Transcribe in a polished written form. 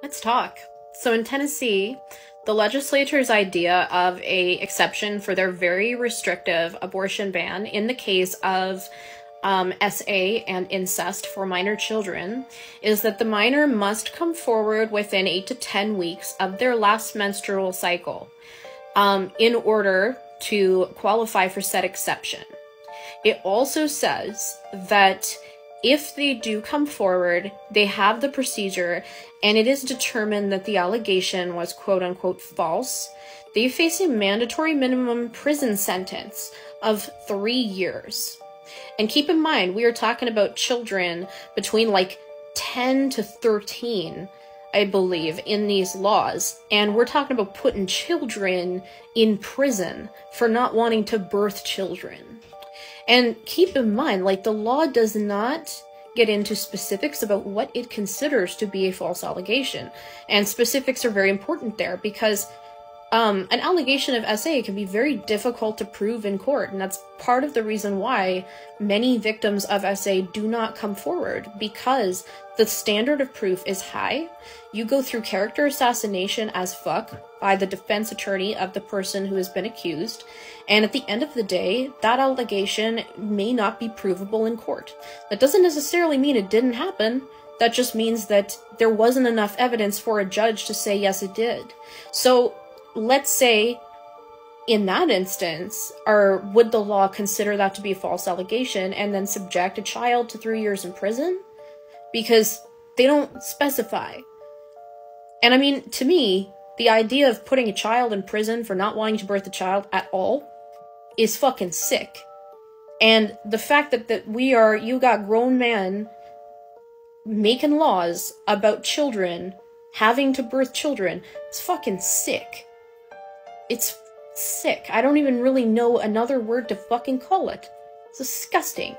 Let's talk. So in Tennessee, the legislature's idea of a exception for their very restrictive abortion ban in the case of SA and incest for minor children is that the minor must come forward within 8 to 10 weeks of their last menstrual cycle in order to qualify for said exception. It also says that if they do come forward, they have the procedure, and it is determined that the allegation was quote-unquote false, they face a mandatory minimum prison sentence of 3 years. And keep in mind, we are talking about children between like 10 to 13, I believe, in these laws. And we're talking about putting children in prison for not wanting to birth children. And keep in mind, like, the law does not get into specifics about what it considers to be a false allegation. And specifics are very important there because an allegation of SA can be very difficult to prove in court, and that's part of the reason why many victims of SA do not come forward, because the standard of proof is high. You go through character assassination as fuck by the defense attorney of the person who has been accused, and at the end of the day, that allegation may not be provable in court. That doesn't necessarily mean it didn't happen. That just means that there wasn't enough evidence for a judge to say yes, it did. So let's say in that instance, or would the law consider that to be a false allegation and then subject a child to 3 years in prison? Because they don't specify. And I mean, to me, the idea of putting a child in prison for not wanting to birth a child at all is fucking sick. And the fact that you got grown men making laws about children having to birth children, it's fucking sick. It's sick. I don't even really know another word to fucking call it. It's disgusting.